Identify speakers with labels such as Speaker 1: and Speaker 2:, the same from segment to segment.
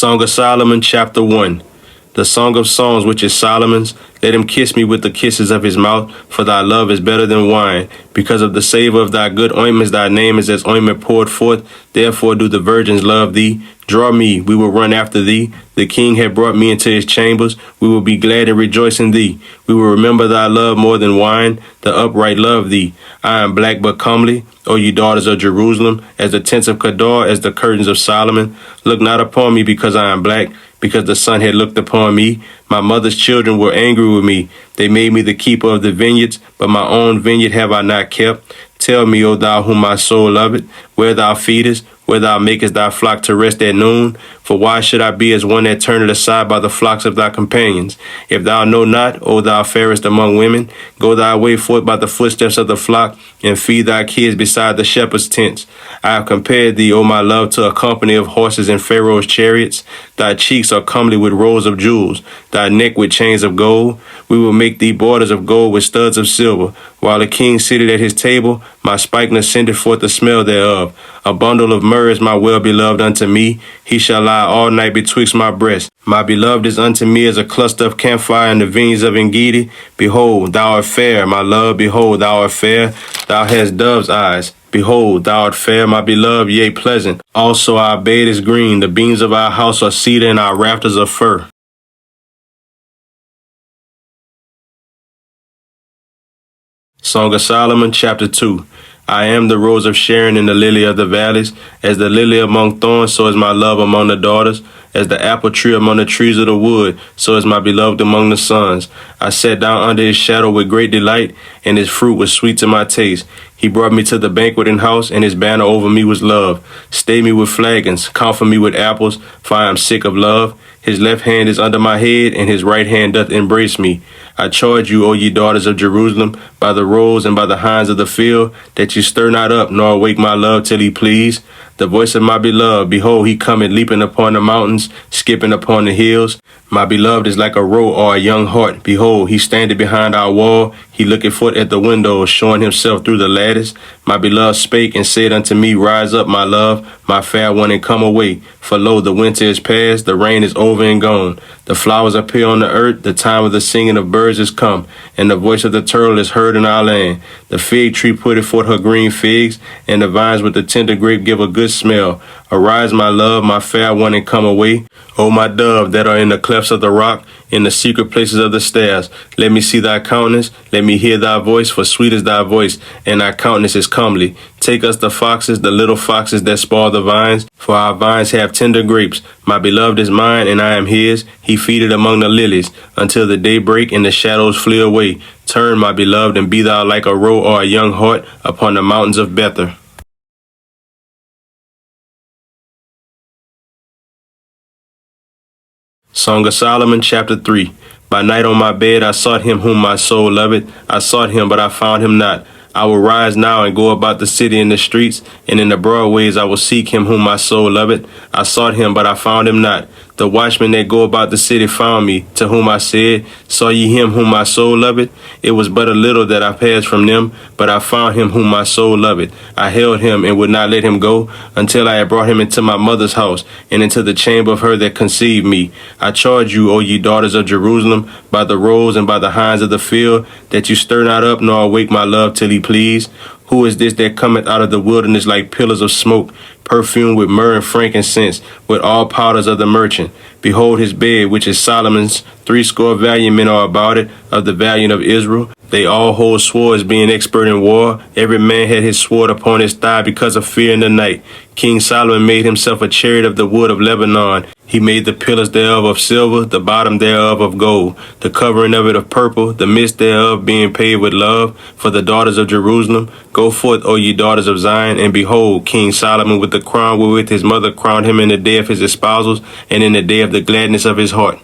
Speaker 1: Song of Solomon, chapter 1. The Song of Songs, which is Solomon's. Let him kiss me with the kisses of his mouth, for thy love is better than wine. Because of the savor of thy good ointments, thy name is as ointment poured forth. Therefore do the virgins love thee. Draw me, we will run after thee. The king had brought me into his chambers. We will be glad and rejoice in thee. We will remember thy love more than wine. The upright love thee. I am black but comely, O ye daughters of Jerusalem, as the tents of Kedar, as the curtains of Solomon. Look not upon me because I am black, because the sun had looked upon me. My mother's children were angry with me. They made me the keeper of the vineyards, but my own vineyard have I not kept. Tell me, O thou whom my soul loveth, where thou feedest, where thou makest thy flock to rest at noon. For why should I be as one that turneth aside by the flocks of thy companions? If thou know not, O thou fairest among women, go thy way forth by the footsteps of the flock, and feed thy kids beside the shepherd's tents. I have compared thee, O my love, to a company of horses in Pharaoh's chariots. Thy cheeks are comely with rows of jewels, thy neck with chains of gold. We will make thee borders of gold with studs of silver. While the king sitteth at his table, my spikenard sendeth forth the smell thereof. A bundle of myrrh is my well-beloved unto me. He shall lie all night betwixt my breasts. My beloved is unto me as a cluster of camphire in the vineyards of Engedi. Behold, thou art fair, my love. Behold, thou art fair. Thou hast dove's eyes. Behold, thou art fair, my beloved, yea, pleasant. Also our bed is green. The beams of our house are cedar, and our rafters are fir. Song of Solomon, chapter 2. I am the rose of Sharon and the lily of the valleys. As the lily among thorns, so is my love among the daughters. As the apple tree among the trees of the wood, so is my beloved among the sons. I sat down under his shadow with great delight, and his fruit was sweet to my taste. He brought me to the banqueting house, and his banner over me was love. Stay me with flagons, comfort me with apples, for I am sick of love. His left hand is under my head, and his right hand doth embrace me. I charge you, O ye daughters of Jerusalem, by the roes and by the hinds of the field, that ye stir not up, nor awake my love till he please. The voice of my beloved, behold, he cometh leaping upon the mountains, skipping upon the hills. My beloved is like a roe or a young hart. Behold, he standeth behind our wall. He looketh forth at the window, showing himself through the lattice. My beloved spake and said unto me, Rise up, my love, my fair one, and come away. For lo, the winter is past, the rain is over and gone. The flowers appear on the earth, the time of the singing of birds is come, and the voice of the turtle is heard in our land. The fig tree putteth forth her green figs, and the vines with the tender grape give a good smell. Arise, my love, my fair one, and come away. O my dove, that are in the clefts of the rock, in the secret places of the stairs, let me see thy countenance, let me hear thy voice, for sweet is thy voice, and thy countenance is comely. Take us the foxes, the little foxes that spoil the vines, for our vines have tender grapes. My beloved is mine, and I am his. He feedeth among the lilies, until the day break and the shadows flee away. Turn, my beloved, and be thou like a roe or a young hart upon the mountains of Bether. Song of Solomon, chapter 3. By night on my bed I sought him whom my soul loveth. I sought him, but I found him not. I will rise now and go about the city in the streets, and in the broad ways I will seek him whom my soul loveth. I sought him, but I found him not. The watchmen that go about the city found me, to whom I said, Saw ye him whom my soul loveth? It was but a little that I passed from them, but I found him whom my soul loveth. I held him and would not let him go, until I had brought him into my mother's house, and into the chamber of her that conceived me. I charge you, O ye daughters of Jerusalem, by the roes and by the hinds of the field, that you stir not up, nor awake my love till he please. Who is this that cometh out of the wilderness like pillars of smoke, perfumed with myrrh and frankincense, with all powders of the merchant? Behold his bed, which is Solomon's. 80 valiant men are about it, of the valiant of Israel. They all hold swords, being expert in war. Every man had his sword upon his thigh because of fear in the night. King Solomon made himself a chariot of the wood of Lebanon. He made the pillars thereof of silver, the bottom thereof of gold, the covering of it of purple, the midst thereof being paved with love. For the daughters of Jerusalem, go forth, O ye daughters of Zion, and behold, King Solomon with the crown wherewith his mother crowned him in the day of his espousals, and in the day of the gladness of his heart.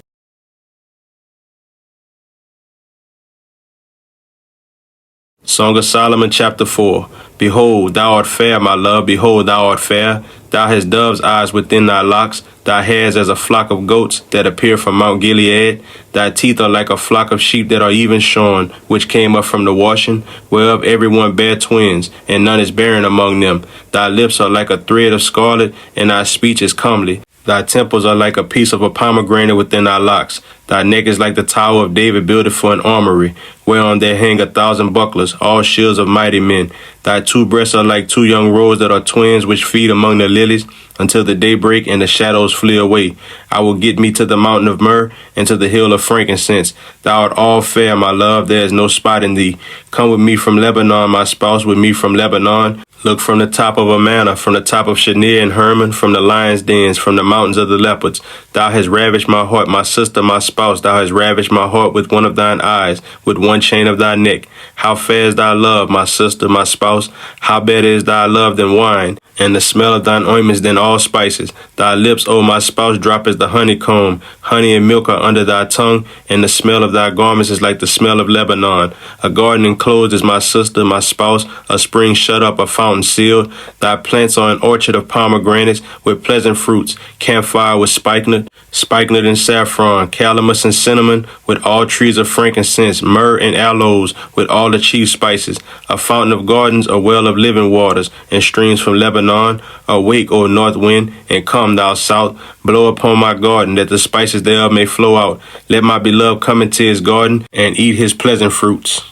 Speaker 1: Song of Solomon, chapter 4. Behold, thou art fair, my love, behold, thou art fair. Thou hast dove's eyes within thy locks. Thy hairs as a flock of goats that appear from Mount Gilead. Thy teeth are like a flock of sheep that are even shorn, which came up from the washing, whereof every one bare twins, and none is barren among them. Thy lips are like a thread of scarlet, and thy speech is comely. Thy temples are like a piece of a pomegranate within thy locks. Thy neck is like the tower of David builded for an armory, whereon there hang 1,000 bucklers, all shields of mighty men. Thy two breasts are like two young roes that are twins, which feed among the lilies, until the day break and the shadows flee away. I will get me to the mountain of myrrh, and to the hill of frankincense. Thou art all fair, my love, there is no spot in thee. Come with me from Lebanon, my spouse, with me from Lebanon. Look from the top of Amana, from the top of Shanir and Hermon, from the lions' dens, from the mountains of the leopards. Thou hast ravished my heart, my sister, my spouse. Thou hast ravished my heart with one of thine eyes, with one chain of thy neck. How fair is thy love, my sister, my spouse. How better is thy love than wine, and the smell of thine ointments than all spices. Thy lips, O my spouse, drop as the honeycomb. Honey and milk are under thy tongue, and the smell of thy garments is like the smell of Lebanon. A garden enclosed is my sister, my spouse, a spring shut up, a fountain sealed. Thy plants are an orchard of pomegranates with pleasant fruits, camphire with spikenard, spikenard and saffron, calamus and cinnamon, with all trees of frankincense, myrrh and aloes, with all the chief spices, a fountain of gardens, a well of living waters, and streams from Lebanon. Awake, O north wind, and come, thou south, blow upon my garden, that the spices thereof may flow out. Let my beloved come into his garden, and eat his pleasant fruits.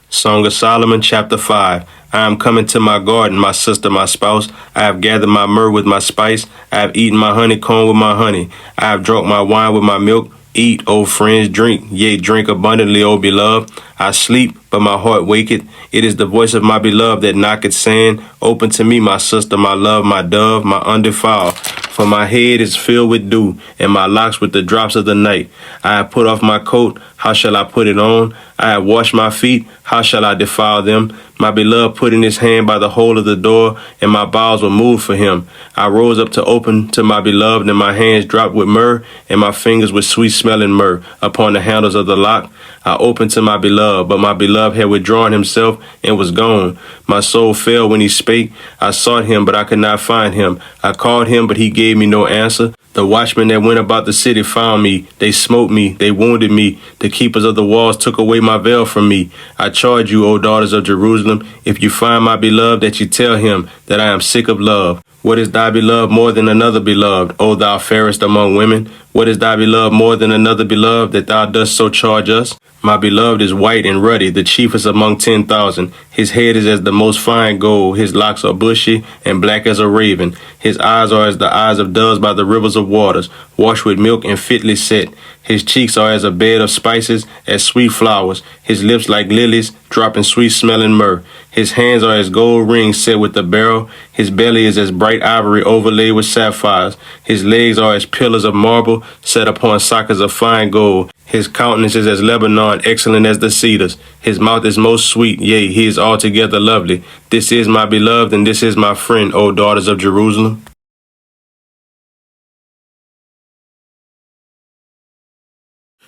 Speaker 1: Song of Solomon, chapter 5. I am coming to my garden, my sister, my spouse. I have gathered my myrrh with my spice. I have eaten my honeycomb with my honey. I have drunk my wine with my milk. Eat, O friends, drink, yea, drink abundantly, O beloved. I sleep, but my heart waketh. It is the voice of my beloved that knocketh, saying, Open to me, my sister, my love, my dove, my undefiled. For my head is filled with dew, and my locks with the drops of the night. I have put off my coat, how shall I put it on? I have washed my feet, how shall I defile them? My beloved put in his hand by the hole of the door, and my bowels were moved for him. I rose up to open to my beloved, and my hands dropped with myrrh, and my fingers with sweet-smelling myrrh upon the handles of the lock. I opened to my beloved, but my beloved had withdrawn himself and was gone. My soul fell when he spake. I sought him, but I could not find him. I called him, but he gave me no answer. The watchmen that went about the city found me. They smote me. They wounded me. The keepers of the walls took away my veil from me. I charge you, O daughters of Jerusalem, if you find my beloved, that you tell him that I am sick of love. What is thy beloved more than another beloved, O thou fairest among women? What is thy beloved more than another beloved, that thou dost so charge us? My beloved is white and ruddy, the chiefest among 10,000. His head is as the most fine gold. His locks are bushy and black as a raven. His eyes are as the eyes of doves by the rivers of waters, washed with milk and fitly set. His cheeks are as a bed of spices, as sweet flowers. His lips like lilies, dropping sweet-smelling myrrh. His hands are as gold rings set with a beryl. His belly is as bright ivory overlaid with sapphires. His legs are as pillars of marble set upon sockets of fine gold. His countenance is as Lebanon, excellent as the cedars. His mouth is most sweet, yea, he is altogether lovely. This is my beloved, and this is my friend, O daughters of Jerusalem.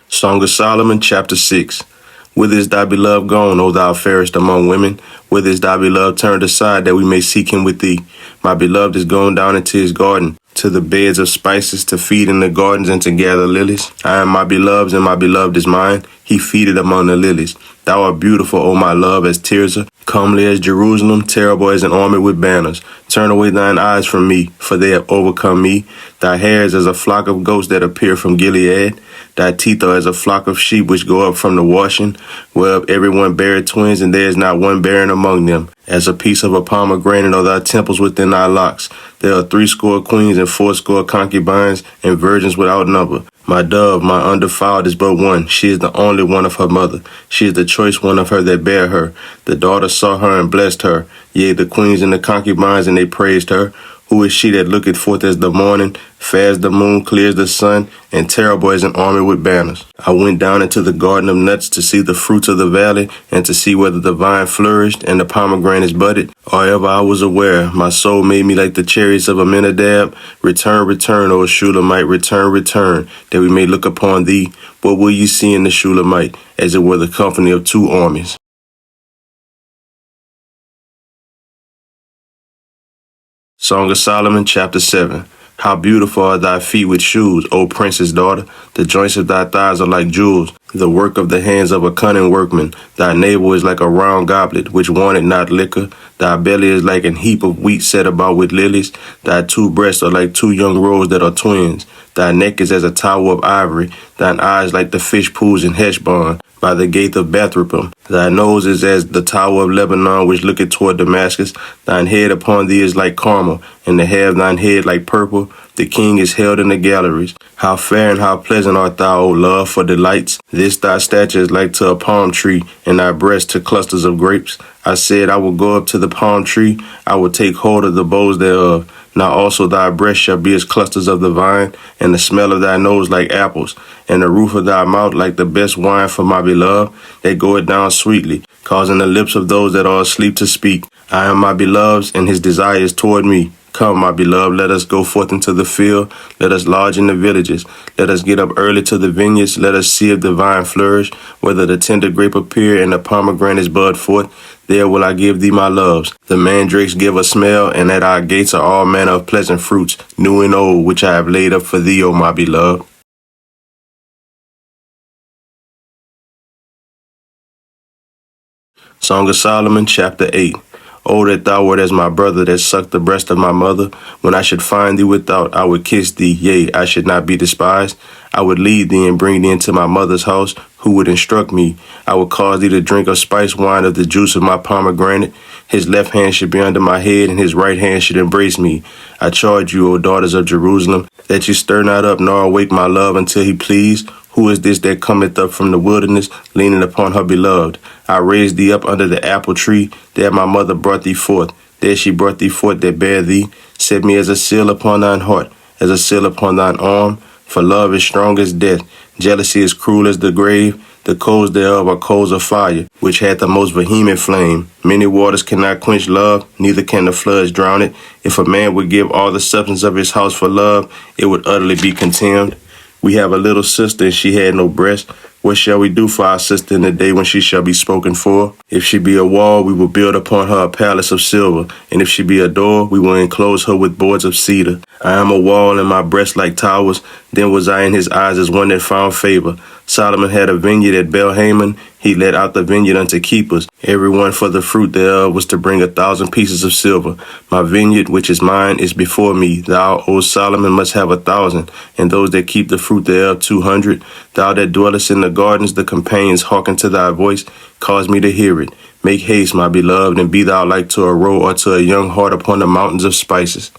Speaker 1: Song of Solomon, chapter 6. Whither is thy beloved gone, O thou fairest among women? Whither is thy beloved turned aside, that we may seek him with thee? My beloved is gone down into his garden, to the beds of spices, to feed in the gardens and to gather lilies. I am my beloved's, and my beloved is mine. He feedeth among the lilies. Thou art beautiful, O my love, as Tirzah, comely as Jerusalem, terrible as an army with banners. Turn away thine eyes from me, for they have overcome me. Thy hair is as a flock of goats that appear from Gilead. Thy teeth are as a flock of sheep which go up from the washing, whereof every one beareth twins, and there is not one barren among them. As a piece of a pomegranate are thy temples within thy locks. There are 80 queens and 80 concubines, and virgins without number. My dove, my undefiled, is but one. She is the only one of her mother. She is the choice one of her that bare her. The daughter saw her and blessed her. Yea, the queens and the concubines, and they praised her. Who is she that looketh forth as the morning, fair as the moon, clear as the sun, and terrible as an army with banners? I went down into the garden of nuts to see the fruits of the valley, and to see whether the vine flourished and the pomegranates budded. Or ever I was aware, my soul made me like the chariots of Aminadab. Return, return, O Shulamite, return, return, that we may look upon thee. What will ye see in the Shulamite, as it were the company of two armies? Song of Solomon, chapter 7. How beautiful are thy feet with shoes, O princess daughter! The joints of thy thighs are like jewels. the work of the hands of a cunning workman. Thy navel is like a round goblet, which wanteth not liquor. Thy belly is like an heap of wheat set about with lilies. Thy two breasts are like two young roes that are twins. Thy neck is as a tower of ivory. Thine eyes like the fish pools in Heshbon, by the gate of Bethrabbim. Thy nose is as the tower of Lebanon, which looketh toward Damascus. Thine head upon thee is like Carmel, and the hair of thine head like purple. The king is held in the galleries. How fair and how pleasant art thou, O love, for delights! This thy stature is like to a palm tree, and thy breast to clusters of grapes. I said, I will go up to the palm tree, I will take hold of the boughs thereof. Now also thy breast shall be as clusters of the vine, and the smell of thy nose like apples, and the roof of thy mouth like the best wine for my beloved, that goeth down sweetly, causing the lips of those that are asleep to speak. I am my beloved's, and his desire is toward me. Come, my beloved, let us go forth into the field. Let us lodge in the villages. Let us get up early to the vineyards. Let us see if the vine flourish, whether the tender grape appear and the pomegranates bud forth. There will I give thee my loves. The mandrakes give a smell, and at our gates are all manner of pleasant fruits, new and old, which I have laid up for thee, O my beloved. Song of Solomon, chapter 8. Oh, that thou wert as my brother that sucked the breast of my mother. When I should find thee without, I would kiss thee, yea, I should not be despised. I would lead thee and bring thee into my mother's house, who would instruct me. I would cause thee to drink of spice wine of the juice of my pomegranate. His left hand should be under my head, and his right hand should embrace me. I charge you, O daughters of Jerusalem, that you stir not up nor awake my love until he please. Who is this that cometh up from the wilderness, leaning upon her beloved? I raised thee up under the apple tree, there my mother brought thee forth. There she brought thee forth that bare thee, set me as a seal upon thine heart, as a seal upon thine arm. For love is strong as death, jealousy is cruel as the grave. The coals thereof are coals of fire, which hath the most vehement flame. Many waters cannot quench love, neither can the floods drown it. If a man would give all the substance of his house for love, it would utterly be contemned. We have a little sister, and she had no breast. What shall we do for our sister in the day when she shall be spoken for? If she be a wall, we will build upon her a palace of silver. And if she be a door, we will enclose her with boards of cedar. I am a wall, and my breasts like towers. Then was I in his eyes as one that found favor. Solomon had a vineyard at Belhaman. He let out the vineyard unto keepers. Every one for the fruit thereof was to bring 1,000 pieces of silver. My vineyard, which is mine, is before me. Thou, O Solomon, must have 1,000, and those that keep the fruit thereof 200. Thou that dwellest in the gardens, the companions hearken to thy voice. Cause me to hear it. Make haste, my beloved, and be thou like to a roe or to a young hart upon the mountains of spices.